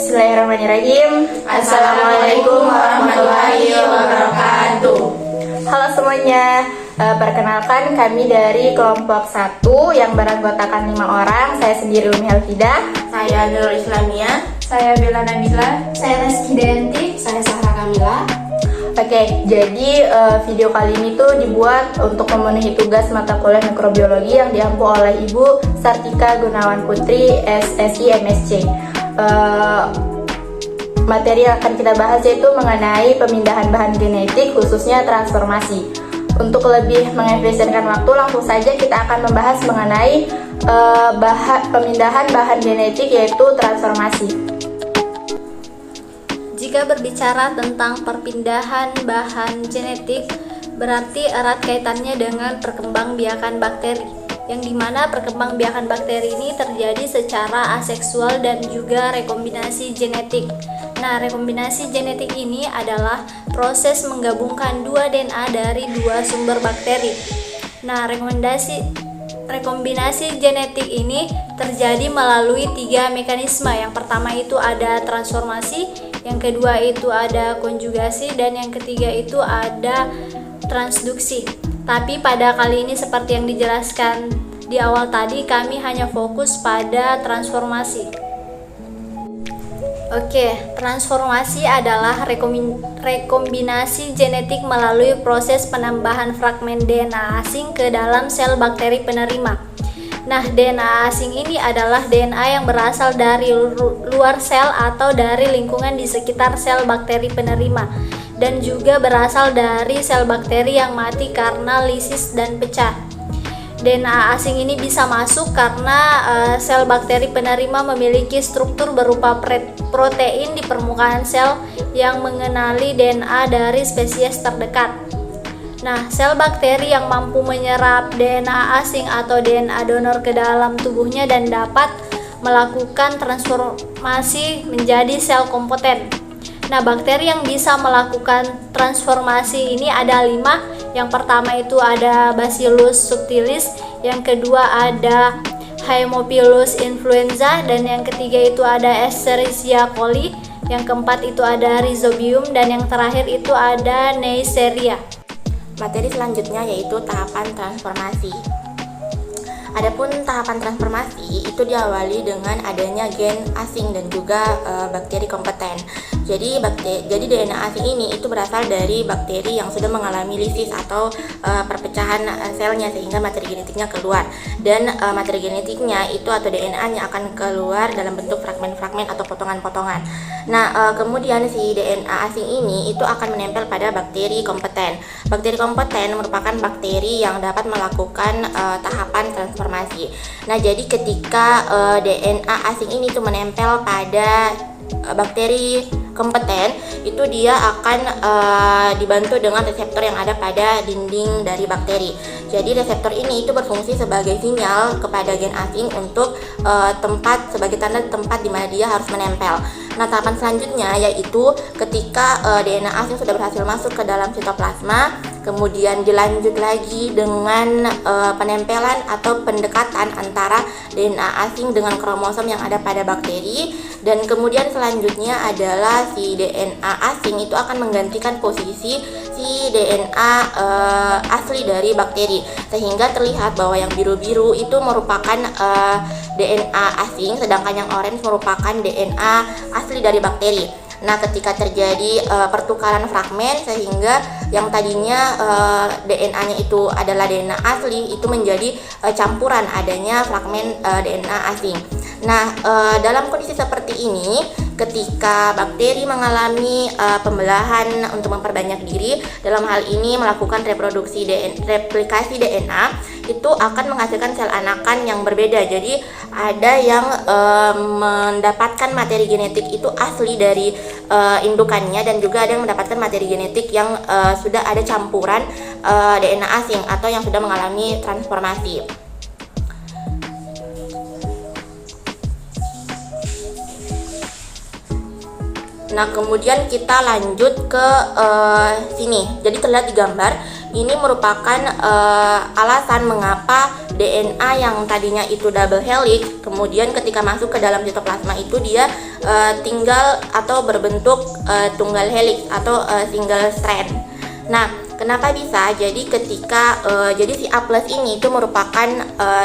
Bismillahirrahmanirrahim. Assalamualaikum warahmatullahi wabarakatuh. Halo semuanya, perkenalkan kami dari kelompok 1 yang beranggotakan 5 orang. Saya sendiri Umi Helfida. Saya Nurul Islamia. Saya Bella Nabila. Saya Reski Dayanti. Saya Sahra Kamila. Oke, jadi video kali ini tuh dibuat untuk memenuhi tugas mata kuliah mikrobiologi yang diampu oleh Ibu Sartika Gunawan Putri, SSI MSc. Materi yang akan kita bahas yaitu mengenai pemindahan bahan genetik, khususnya transformasi. Untuk lebih mengefisienkan waktu, langsung saja kita akan membahas mengenai pemindahan bahan genetik, yaitu transformasi. Jika berbicara tentang perpindahan bahan genetik, berarti erat kaitannya dengan perkembangbiakan bakteri, yang dimana perkembangbiakan bakteri ini terjadi secara aseksual dan juga rekombinasi genetik. Nah, rekombinasi genetik ini adalah proses menggabungkan dua DNA dari dua sumber bakteri. Nah, rekombinasi genetik ini terjadi melalui 3 mekanisme. Yang pertama itu ada transformasi, yang kedua itu ada konjugasi, dan yang ketiga itu ada transduksi. Tapi pada kali ini seperti yang dijelaskan di awal tadi, kami hanya fokus pada transformasi. Oke, transformasi adalah rekombinasi genetik melalui proses penambahan fragmen DNA asing ke dalam sel bakteri penerima. Nah, DNA asing ini adalah DNA yang berasal dari luar sel atau dari lingkungan di sekitar sel bakteri penerima, dan juga berasal dari sel bakteri yang mati karena lisis dan pecah. DNA asing ini bisa masuk karena sel bakteri penerima memiliki struktur berupa protein di permukaan sel yang mengenali DNA dari spesies terdekat. Nah, sel bakteri yang mampu menyerap DNA asing atau DNA donor ke dalam tubuhnya dan dapat melakukan transformasi menjadi sel kompeten. Nah, bakteri yang bisa melakukan transformasi ini ada 5. Yang pertama itu ada Bacillus subtilis, yang kedua ada Haemophilus influenza, dan yang ketiga itu ada Escherichia coli, yang keempat itu ada Rhizobium, dan yang terakhir itu ada Neisseria. Materi selanjutnya yaitu tahapan transformasi. Adapun tahapan transformasi itu diawali dengan adanya gen asing dan juga bakteri kompeten. Jadi DNA asing ini itu berasal dari bakteri yang sudah mengalami lisis atau perpecahan selnya sehingga materi genetiknya keluar, dan materi genetiknya itu atau DNA-nya akan keluar dalam bentuk fragmen-fragmen atau potongan-potongan. Nah, kemudian si DNA asing ini itu akan menempel pada bakteri kompeten. Bakteri kompeten merupakan bakteri yang dapat melakukan tahapan transformasi. Nah, jadi ketika DNA asing ini tuh menempel pada bakteri kompeten, itu dia akan dibantu dengan reseptor yang ada pada dinding dari bakteri. Jadi reseptor ini itu berfungsi sebagai sinyal kepada gen asing untuk sebagai tanda tempat di mana dia harus menempel. Nah, tahapan selanjutnya yaitu ketika DNA asing sudah berhasil masuk ke dalam sitoplasma, kemudian dilanjut lagi dengan penempelan atau pendekatan antara DNA asing dengan kromosom yang ada pada bakteri, dan kemudian selanjutnya adalah si DNA asing itu akan menggantikan posisi si DNA asli dari bakteri, sehingga terlihat bahwa yang biru-biru itu merupakan DNA asing, sedangkan yang orange merupakan DNA asli dari bakteri. Nah, ketika terjadi pertukaran fragmen sehingga yang tadinya DNA-nya itu adalah DNA asli itu menjadi campuran adanya fragmen DNA asing. Nah, dalam kondisi seperti ini, ketika bakteri mengalami pembelahan untuk memperbanyak diri, dalam hal ini melakukan replikasi DNA, itu akan menghasilkan sel anakan yang berbeda. Jadi ada yang mendapatkan materi genetik itu asli dari indukannya, dan juga ada yang mendapatkan materi genetik yang sudah ada campuran DNA asing atau yang sudah mengalami transformasi. Nah, kemudian kita lanjut ke sini. Jadi terlihat di gambar, ini merupakan alasan mengapa DNA yang tadinya itu double helix, kemudian ketika masuk ke dalam sitoplasma itu dia tinggal atau berbentuk tunggal helix atau single strand. Nah, kenapa bisa? Jadi ketika jadi si A+ ini itu merupakan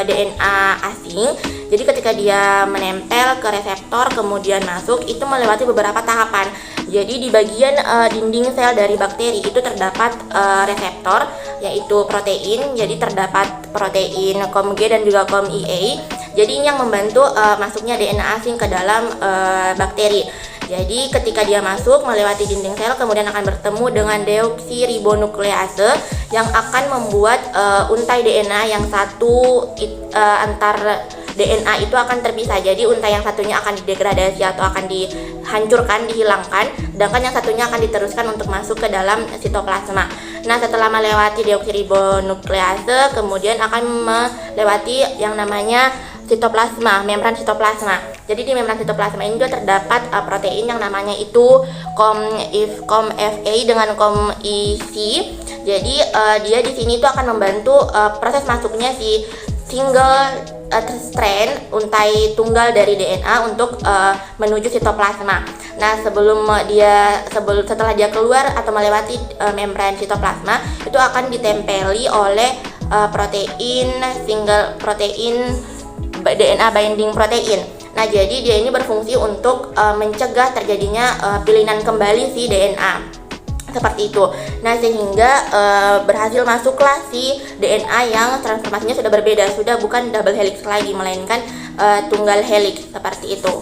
DNA asing. Jadi ketika dia menempel ke reseptor kemudian masuk, itu melewati beberapa tahapan. Jadi di bagian dinding sel dari bakteri itu terdapat reseptor, yaitu protein. Jadi terdapat protein COMG dan juga COMEA. Jadi ini yang membantu masuknya DNA asing ke dalam bakteri. Jadi ketika dia masuk melewati dinding sel kemudian akan bertemu dengan deoksiribonuklease yang akan membuat untai DNA yang satu antar DNA itu akan terpisah. Jadi untai yang satunya akan didegradasi atau akan dihancurkan, dihilangkan, sedangkan yang satunya akan diteruskan untuk masuk ke dalam sitoplasma. Nah, setelah melewati deoksiribonuklease kemudian akan melewati yang namanya sitoplasma, membran sitoplasma. Jadi di membran sitoplasma ini juga terdapat protein yang namanya itu COMFA dengan COMEC. Jadi dia di sini itu akan membantu proses masuknya si single strand untai tunggal dari DNA untuk menuju sitoplasma. Nah, setelah dia keluar atau melewati membran sitoplasma, itu akan ditempeli oleh protein DNA binding protein. Nah, jadi dia ini berfungsi untuk mencegah terjadinya pilihan kembali si DNA. Seperti itu. Nah, sehingga berhasil masuklah si DNA yang transformasinya sudah berbeda, sudah bukan double helix lagi melainkan tunggal helix seperti itu.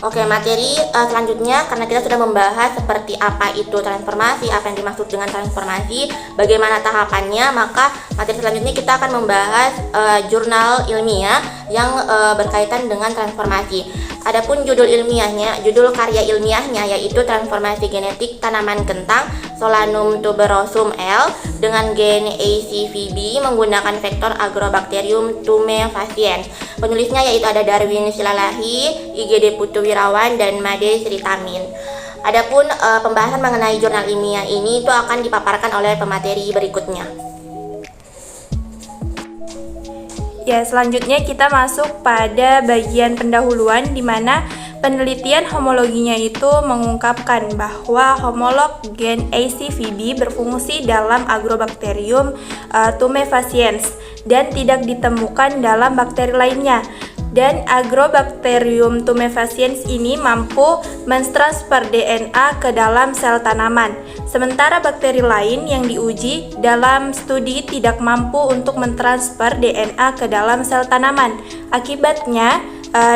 Oke, materi selanjutnya, karena kita sudah membahas seperti apa itu transformasi, apa yang dimaksud dengan transformasi, bagaimana tahapannya, maka materi selanjutnya kita akan membahas jurnal ilmiah yang berkaitan dengan transformasi. Adapun judul karya ilmiahnya yaitu transformasi genetik tanaman kentang Solanum tuberosum L dengan gen ACVB menggunakan vektor Agrobacterium tumefaciens. Penulisnya yaitu ada Darwin Silalahi, IGD Putu Wirawan, dan Made Sritamin. Adapun pembahasan mengenai jurnal ilmiah ini itu akan dipaparkan oleh pemateri berikutnya. Ya, selanjutnya kita masuk pada bagian pendahuluan di mana penelitian homologinya itu mengungkapkan bahwa homolog gen ACVB berfungsi dalam Agrobacterium tumefaciens dan tidak ditemukan dalam bakteri lainnya. Dan Agrobacterium tumefaciens ini mampu mentransfer DNA ke dalam sel tanaman. Sementara bakteri lain yang diuji dalam studi tidak mampu untuk mentransfer DNA ke dalam sel tanaman. Akibatnya,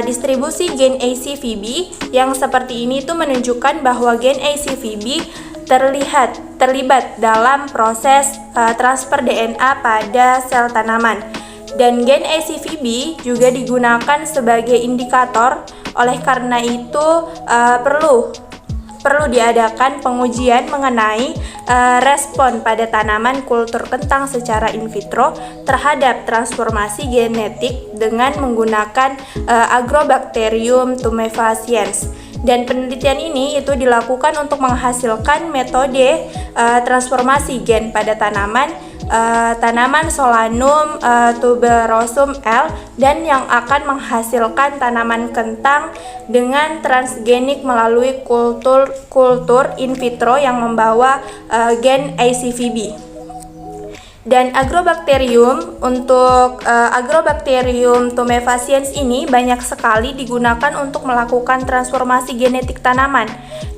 distribusi gen ACVB yang seperti ini itu menunjukkan bahwa gen ACVB terlibat dalam proses transfer DNA pada sel tanaman. Dan gen ACVB juga digunakan sebagai indikator, oleh karena itu perlu diadakan pengujian mengenai respon pada tanaman kultur kentang secara in vitro terhadap transformasi genetik dengan menggunakan Agrobacterium tumefaciens. Dan penelitian ini itu dilakukan untuk menghasilkan metode transformasi gen pada tanaman Solanum tuberosum L dan yang akan menghasilkan tanaman kentang dengan transgenik melalui kultur in vitro yang membawa gen ACVB. Dan Agrobacterium Agrobacterium tumefaciens ini banyak sekali digunakan untuk melakukan transformasi genetik tanaman.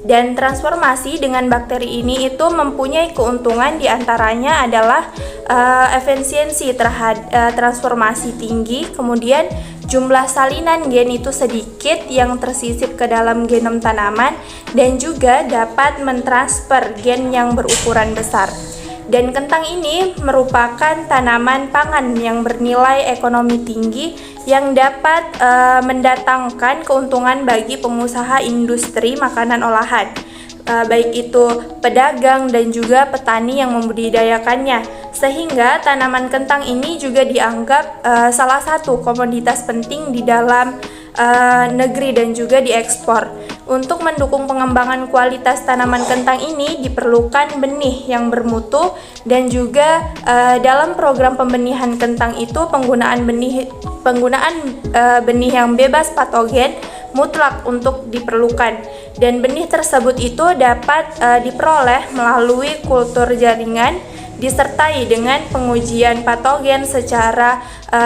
Dan transformasi dengan bakteri ini itu mempunyai keuntungan, diantaranya adalah efisiensi terhadap transformasi tinggi, kemudian jumlah salinan gen itu sedikit yang tersisip ke dalam genom tanaman, dan juga dapat mentransfer gen yang berukuran besar. Dan kentang ini merupakan tanaman pangan yang bernilai ekonomi tinggi yang dapat mendatangkan keuntungan bagi pengusaha industri makanan olahan, baik itu pedagang dan juga petani yang membudidayakannya. Sehingga tanaman kentang ini juga dianggap salah satu komoditas penting di dalam negeri dan juga diekspor. Untuk mendukung pengembangan kualitas tanaman kentang ini diperlukan benih yang bermutu, dan juga dalam program pembenihan kentang itu penggunaan benih yang bebas patogen mutlak untuk diperlukan, dan benih tersebut itu dapat diperoleh melalui kultur jaringan disertai dengan pengujian patogen secara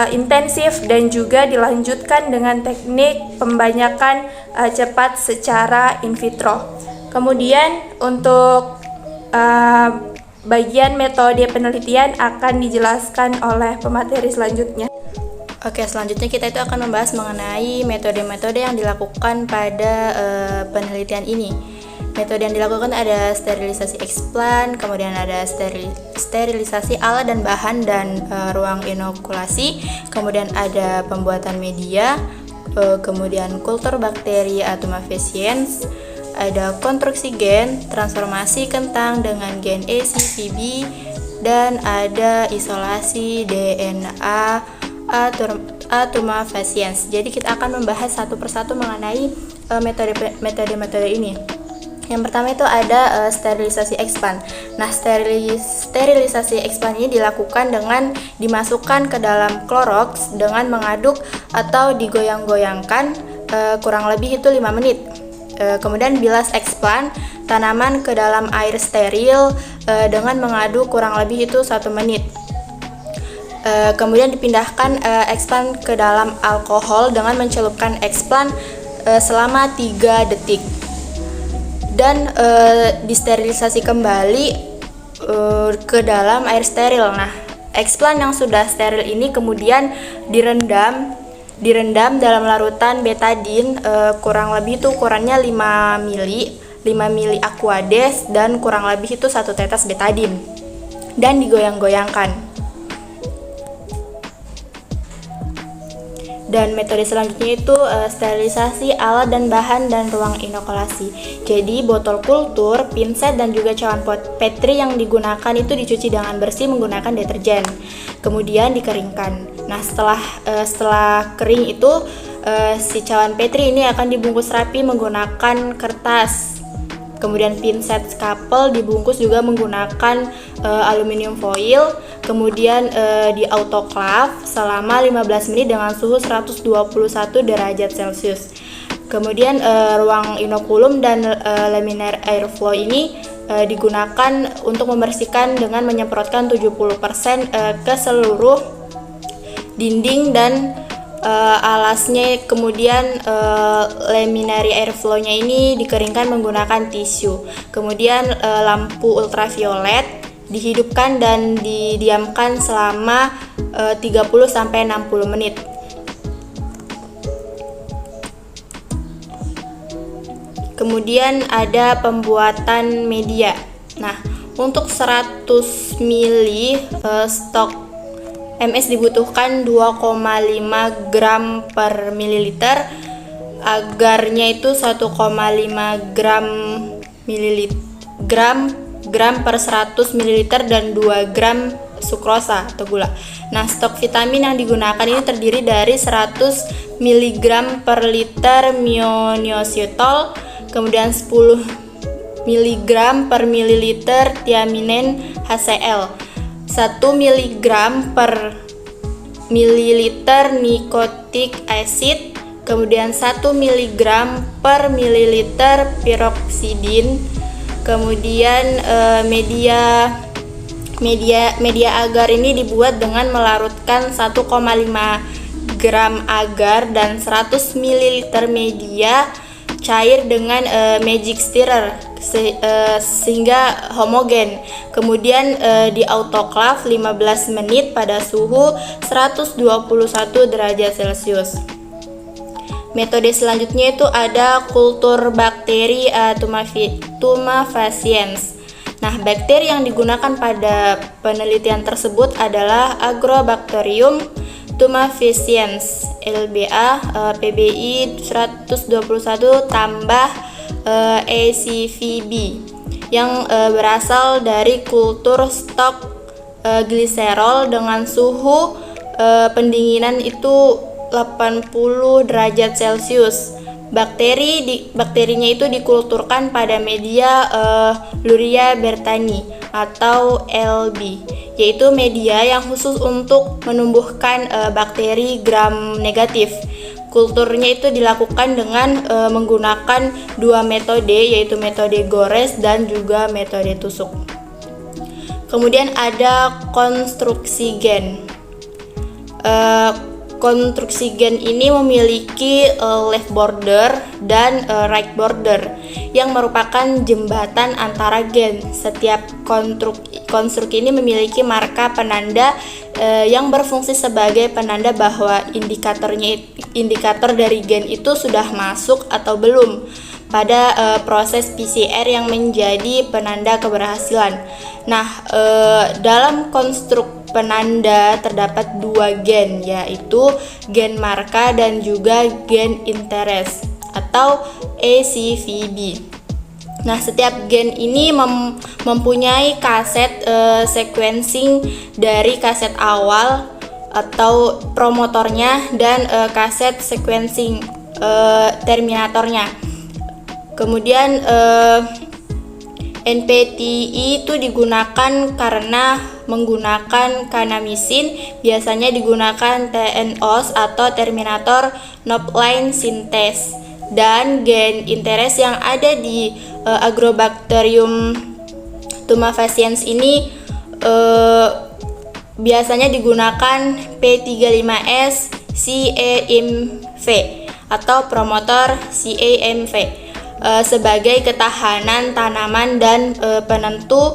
intensif, dan juga dilanjutkan dengan teknik pembanyakan cepat secara in vitro. Kemudian untuk bagian metode penelitian akan dijelaskan oleh pemateri selanjutnya. Oke, selanjutnya kita itu akan membahas mengenai metode-metode yang dilakukan pada penelitian ini. Metode yang dilakukan ada sterilisasi eksplan, kemudian ada sterilisasi alat dan bahan dan ruang inokulasi, kemudian ada pembuatan media, kemudian kultur bakteri Atomaphysians, ada konstruksi gen, transformasi kentang dengan gen ACVB, dan ada isolasi DNA Atomaphysians. Jadi kita akan membahas satu persatu mengenai metode-metode ini. Yang pertama itu ada sterilisasi ekspan. Nah, sterilisasi ekspan ini dilakukan dengan dimasukkan ke dalam Clorox dengan mengaduk atau digoyang-goyangkan kurang lebih itu 5 menit. Kemudian bilas eksplan tanaman ke dalam air steril dengan mengaduk kurang lebih itu 1 menit. Kemudian dipindahkan eksplan ke dalam alkohol dengan mencelupkan eksplan selama 3 detik. Dan disterilisasi kembali ke dalam air steril. Nah, eksplan yang sudah steril ini kemudian direndam dalam larutan betadin, kurang lebih itu ukurannya 5 mili aquades, dan kurang lebih itu 1 tetes betadin, dan digoyang-goyangkan. Dan metode selanjutnya itu sterilisasi alat dan bahan dan ruang inokulasi. Jadi botol kultur, pinset, dan juga cawan petri yang digunakan itu dicuci dengan bersih menggunakan deterjen. Kemudian dikeringkan. Nah, setelah kering itu si cawan petri ini akan dibungkus rapi menggunakan kertas. Kemudian pinset scalpel dibungkus juga menggunakan aluminium foil. Kemudian di autoclave selama 15 menit dengan suhu 121 derajat Celcius. Kemudian ruang inokulum dan laminar airflow ini digunakan untuk membersihkan dengan menyemprotkan 70% ke seluruh dinding dan alasnya. Kemudian laminary airflow-nya ini dikeringkan menggunakan tisu. Kemudian lampu ultraviolet dihidupkan dan didiamkan selama 30-60 menit. Kemudian ada pembuatan media. Nah, untuk 100 ml stok MS dibutuhkan 2,5 gram per mililiter. Agarnya itu 1,5 gram per 100 ml dan 2 gram sukrosa atau gula. Nah, stok vitamin yang digunakan ini terdiri dari 100 mg per liter myoinositol, kemudian 10 mg per mililiter thiaminen HCl, 1 mg per mililiter nikotik acid, kemudian 1 mg per mililiter piroksidin. Kemudian media agar ini dibuat dengan melarutkan 1,5 gram agar dan 100 ml media cair dengan magic stirrer sehingga homogen. Kemudian di autoclave 15 menit pada suhu 121 derajat Celcius. Metode selanjutnya itu ada kultur bakteri Atomaphysians. Nah, bakteri yang digunakan pada penelitian tersebut adalah Agrobacterium Atomaphysians LBA PBI 121 tambah ACVB yang berasal dari kultur stok gliserol dengan suhu pendinginan itu 80 derajat Celcius. Bakterinya itu dikulturkan pada media Luria bertani atau LB, yaitu media yang khusus untuk menumbuhkan bakteri gram negatif. Kulturnya itu dilakukan dengan menggunakan dua metode, yaitu metode gores dan juga metode tusuk. Kemudian ada konstruksi gen. Konstruksi gen ini memiliki left border dan right border yang merupakan jembatan antara gen. Setiap konstruk ini memiliki marka penanda yang berfungsi sebagai penanda bahwa indikator dari gen itu sudah masuk atau belum pada proses PCR yang menjadi penanda keberhasilan. Nah, dalam konstruk penanda terdapat dua gen, yaitu gen marka dan juga gen interest atau ACVB. Nah, setiap gen ini mempunyai kaset sequencing dari kaset awal atau promotornya dan kaset sequencing terminatornya. Kemudian NPTI itu digunakan karena menggunakan kanamisin, biasanya digunakan TNOS atau terminator Knopline synthase, dan gen interest yang ada di Agrobacterium tumefaciens ini biasanya digunakan P35S CAMV atau promotor CAMV sebagai ketahanan tanaman dan penentu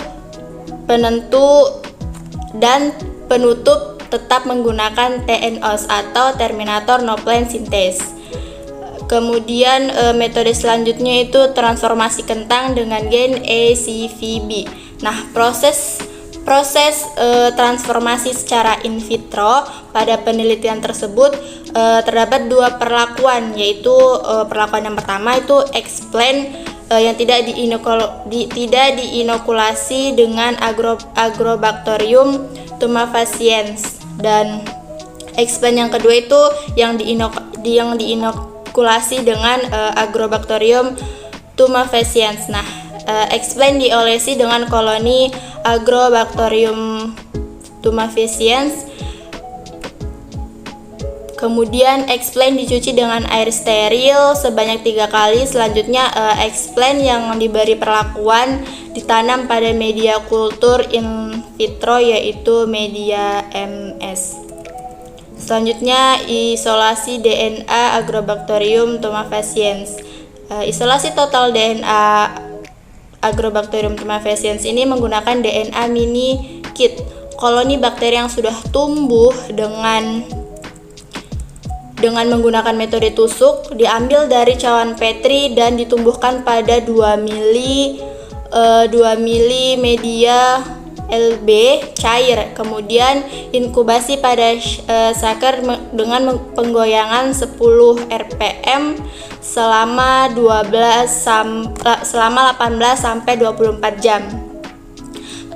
dan penutup tetap menggunakan TNOS atau terminator Knopline synthase. Kemudian metode selanjutnya itu transformasi kentang dengan gen ACVB. Nah, proses transformasi secara in vitro pada penelitian tersebut terdapat dua perlakuan, yaitu perlakuan yang pertama itu explant yang tidak diinokulasi dengan Agrobacterium tumefaciens, dan explant yang kedua itu yang diinokulasi dengan Agrobacterium tumefaciens. Nah, explant diolesi dengan koloni Agrobacterium tumefaciens. Kemudian explant dicuci dengan air steril sebanyak 3 kali. Selanjutnya explant yang diberi perlakuan ditanam pada media kultur in vitro, yaitu media MS. Selanjutnya isolasi DNA Agrobacterium tumefaciens. Isolasi total DNA Agrobacterium tumefaciens ini menggunakan DNA mini kit. Koloni bakteri yang sudah tumbuh dengan menggunakan metode tusuk diambil dari cawan Petri dan ditumbuhkan pada 2 mili media LB cair. Kemudian inkubasi pada shaker dengan penggoyangan 10 rpm selama 18 sampai 24 jam.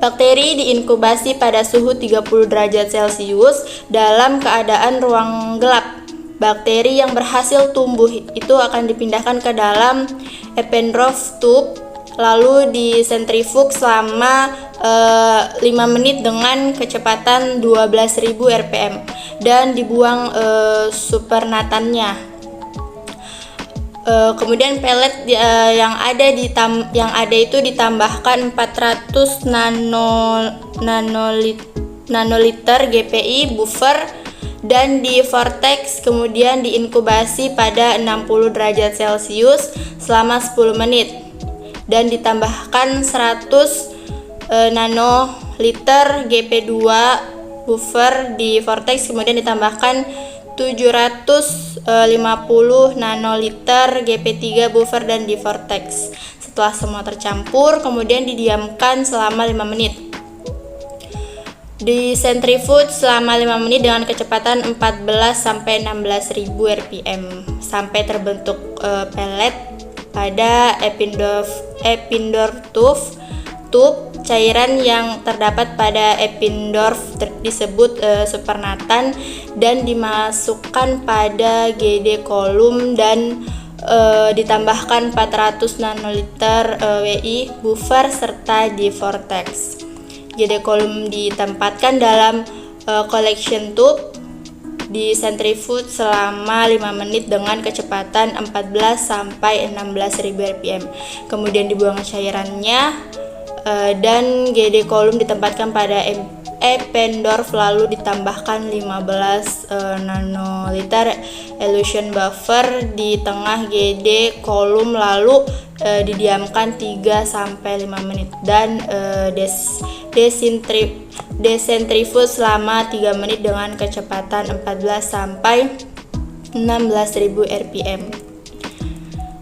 Bakteri diinkubasi pada suhu 30 derajat Celcius dalam keadaan ruang gelap. Bakteri yang berhasil tumbuh itu akan dipindahkan ke dalam Eppendorf tube, lalu disentrifug selama 5 menit dengan kecepatan 12.000 rpm dan dibuang supernatannya. Kemudian pelet yang ada itu ditambahkan 400 nanoliter GPI buffer dan di vortex, kemudian diinkubasi pada 60 derajat Celcius selama 10 menit dan ditambahkan 100 nanoliter GP2 buffer di vortex, kemudian ditambahkan 750 nanoliter GP3 buffer dan di vortex. Setelah semua tercampur, kemudian didiamkan selama 5 menit. Di centrifuge selama 5 menit dengan kecepatan 14 sampai 16.000 rpm sampai terbentuk pelet pada Eppendorf tube. Cairan yang terdapat pada Eppendorf disebut supernatan dan dimasukkan pada GD kolum dan ditambahkan 400 nanoliter WI buffer serta di vortex. GD kolum ditempatkan dalam collection tube di centrifuge selama 5 menit dengan kecepatan 14 sampai 16.000 rpm. Kemudian dibuang cairannya dan GD kolum ditempatkan pada Eppendorf lalu ditambahkan 15 nanoliter elution buffer di tengah GD kolum lalu didiamkan 3 sampai 5 menit dan desentrifuge selama 3 menit dengan kecepatan 14 sampai 16.000 rpm.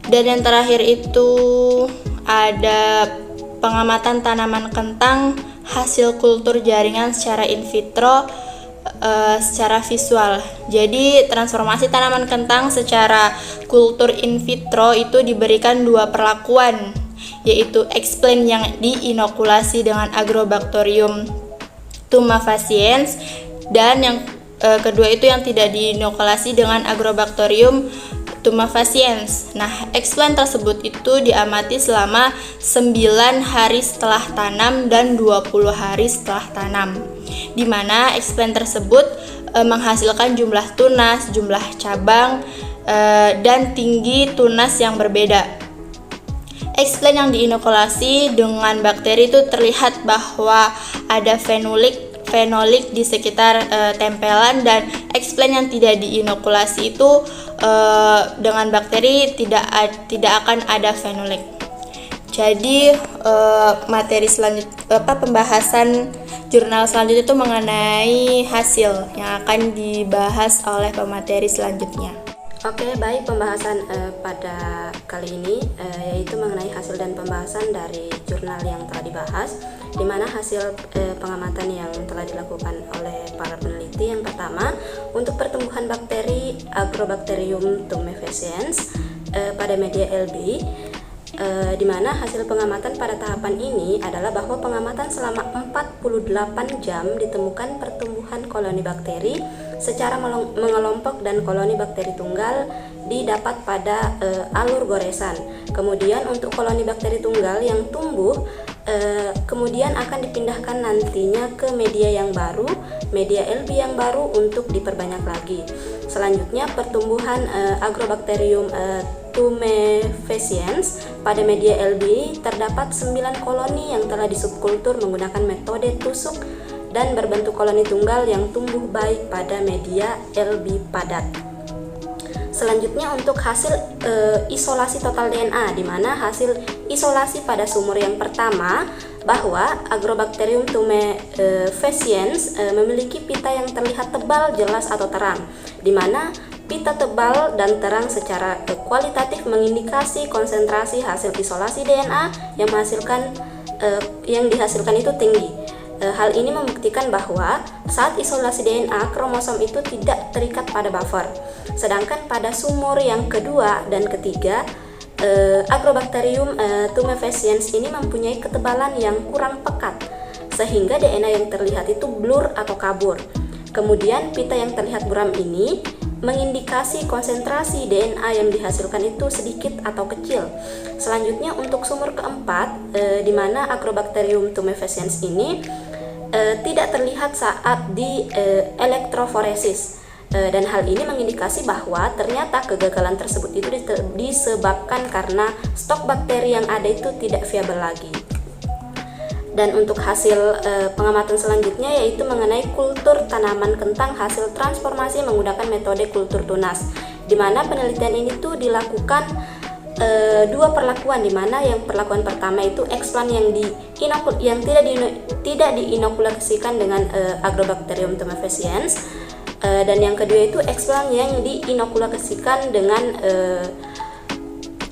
Dan yang terakhir itu ada pengamatan tanaman kentang hasil kultur jaringan secara in vitro secara visual. Jadi transformasi tanaman kentang secara kultur in vitro itu diberikan 2 perlakuan, yaitu explain yang diinokulasi dengan Agrobacterium tumefaciens dan yang kedua itu yang tidak diinokulasi dengan Agrobacterium tumefaciens. Nah, explain tersebut itu diamati selama 9 hari setelah tanam dan 20 hari setelah tanam, di mana explain tersebut menghasilkan jumlah tunas, jumlah cabang, dan tinggi tunas yang berbeda. Explain yang diinokulasi dengan bakteri itu terlihat bahwa ada fenolik di sekitar tempelan, dan explain yang tidak diinokulasi itu dengan bakteri tidak akan ada fenolik. Jadi materi selanjutnya pembahasan jurnal selanjutnya itu mengenai hasil yang akan dibahas oleh pemateri selanjutnya. Oke, baik, pembahasan pada kali ini yaitu mengenai hasil dan pembahasan dari jurnal yang telah dibahas, di mana hasil pengamatan yang telah dilakukan oleh para peneliti. Yang pertama, untuk pertumbuhan bakteri Agrobacterium tumefaciens pada media LB, di mana hasil pengamatan pada tahapan ini adalah bahwa pengamatan selama 48 jam ditemukan pertumbuhan koloni bakteri secara mengelompok dan koloni bakteri tunggal didapat pada alur goresan. Kemudian untuk koloni bakteri tunggal yang tumbuh kemudian akan dipindahkan nantinya ke media yang baru, media LB yang baru untuk diperbanyak lagi. Selanjutnya pertumbuhan Agrobacterium tumefaciens pada media LB terdapat 9 koloni yang telah disubkultur menggunakan metode tusuk dan berbentuk koloni tunggal yang tumbuh baik pada media LB padat. Selanjutnya untuk hasil isolasi total DNA, di mana hasil isolasi pada sumur yang pertama bahwa Agrobacterium tumefaciens memiliki pita yang terlihat tebal, jelas atau terang, di mana pita tebal dan terang secara kualitatif mengindikasi konsentrasi hasil isolasi DNA yang dihasilkan itu tinggi. Hal ini membuktikan bahwa saat isolasi DNA, kromosom itu tidak terikat pada buffer. Sedangkan pada sumur yang kedua dan ketiga, Agrobacterium tumefaciens ini mempunyai ketebalan yang kurang pekat, sehingga DNA yang terlihat itu blur atau kabur. Kemudian pita yang terlihat buram ini mengindikasi konsentrasi DNA yang dihasilkan itu sedikit atau kecil. Selanjutnya untuk sumur keempat, di mana Agrobacterium tumefaciens ini tidak terlihat saat di elektroforesis, dan hal ini mengindikasi bahwa ternyata kegagalan tersebut itu disebabkan karena stok bakteri yang ada itu tidak viabel lagi. Dan untuk hasil pengamatan selanjutnya yaitu mengenai kultur tanaman kentang hasil transformasi menggunakan metode kultur tunas, di mana penelitian ini tuh dilakukan 2 perlakuan, di mana yang perlakuan pertama itu explant yang tidak diinokulasikan dengan Agrobacterium tumefaciens, dan yang kedua itu explant yang diinokulasikan dengan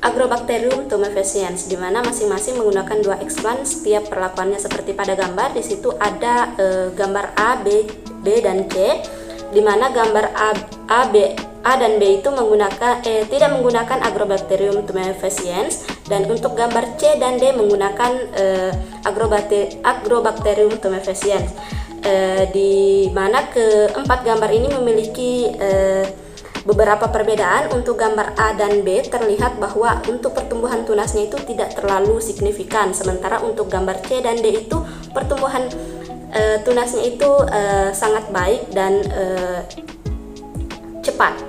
Agrobacterium tumefaciens, di mana masing-masing menggunakan 2 explant. Setiap perlakuannya seperti pada gambar, di situ ada gambar A, B, dan C, di mana gambar A dan B itu tidak menggunakan Agrobacterium tumefaciens, dan untuk gambar C dan D menggunakan Agrobacterium tumefaciens, di mana keempat gambar ini memiliki Beberapa perbedaan untuk gambar A dan B terlihat bahwa untuk pertumbuhan tunasnya itu tidak terlalu signifikan, sementara untuk gambar C dan D itu pertumbuhan tunasnya itu sangat baik dan cepat.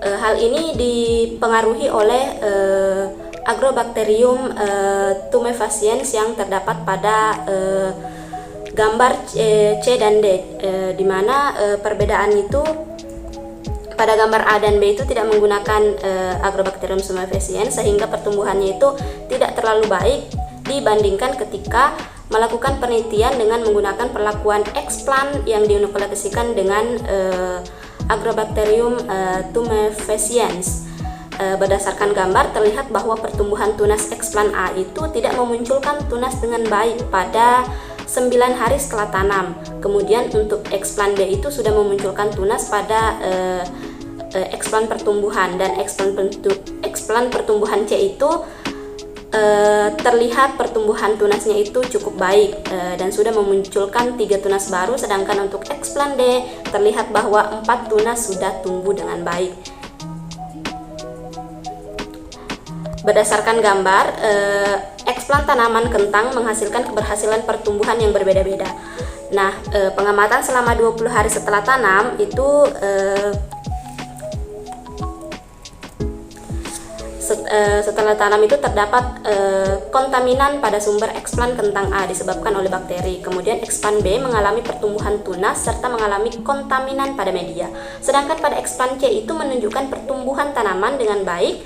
Hal ini dipengaruhi oleh Agrobacterium tumefaciens yang terdapat pada gambar C dan D, di mana perbedaan itu pada gambar A dan B itu tidak menggunakan Agrobacterium tumefaciens, sehingga pertumbuhannya itu tidak terlalu baik dibandingkan ketika melakukan penelitian dengan menggunakan perlakuan explant yang diinokulasikan dengan Agrobacterium tumefaciens. Berdasarkan gambar terlihat bahwa pertumbuhan tunas explant A itu tidak memunculkan tunas dengan baik pada 9 hari setelah tanam. Kemudian untuk explant B itu sudah memunculkan tunas pada explant pertumbuhan, dan explant pertumbuhan C itu terlihat pertumbuhan tunasnya itu cukup baik dan sudah memunculkan 3 tunas baru, sedangkan untuk explant D terlihat bahwa 4 tunas sudah tumbuh dengan baik. Berdasarkan gambar, explant tanaman kentang menghasilkan keberhasilan pertumbuhan yang berbeda-beda. Nah, pengamatan selama 20 hari setelah tanam itu setelah tanam itu terdapat kontaminan pada sumber explant kentang A disebabkan oleh bakteri. Kemudian explant B mengalami pertumbuhan tunas serta mengalami kontaminan pada media. Sedangkan pada explant C itu menunjukkan pertumbuhan tanaman dengan baik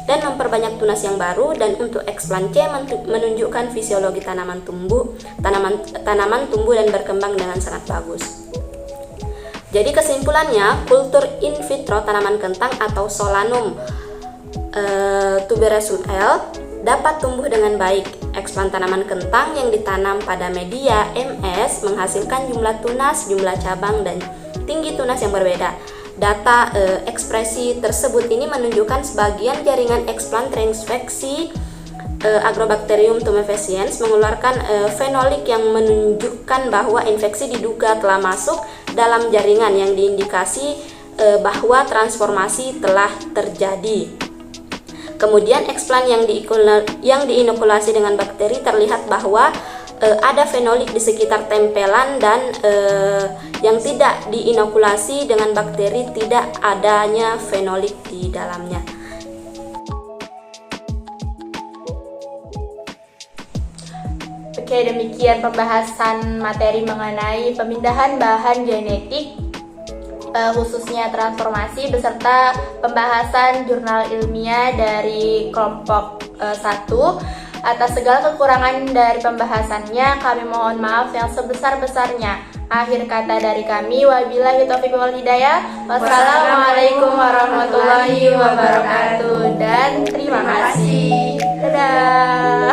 dan memperbanyak tunas yang baru, dan untuk explant C menunjukkan fisiologi tanaman tumbuh dan berkembang dengan sangat bagus. Jadi kesimpulannya, kultur in vitro tanaman kentang atau Solanum tuberosum L dapat tumbuh dengan baik. Explant tanaman kentang yang ditanam pada media MS menghasilkan jumlah tunas, jumlah cabang, dan tinggi tunas yang berbeda. Data ekspresi tersebut ini menunjukkan sebagian jaringan explant terinfeksi Agrobacterium tumefaciens mengeluarkan fenolik yang menunjukkan bahwa infeksi diduga telah masuk dalam jaringan, yang diindikasi bahwa transformasi telah terjadi. Kemudian explant yang diinokulasi dengan bakteri terlihat bahwa ada fenolik di sekitar tempelan, dan yang tidak diinokulasi dengan bakteri tidak adanya fenolik di dalamnya. Oke, demikian pembahasan materi mengenai pemindahan bahan genetik, khususnya transformasi, beserta pembahasan jurnal ilmiah dari kelompok 1. Atas segala kekurangan dari pembahasannya, kami mohon maaf yang sebesar-besarnya. Akhir kata dari kami, wabillahi taufiq wal hidayah. Wassalamualaikum warahmatullahi wabarakatuh, dan terima kasih. Dadah.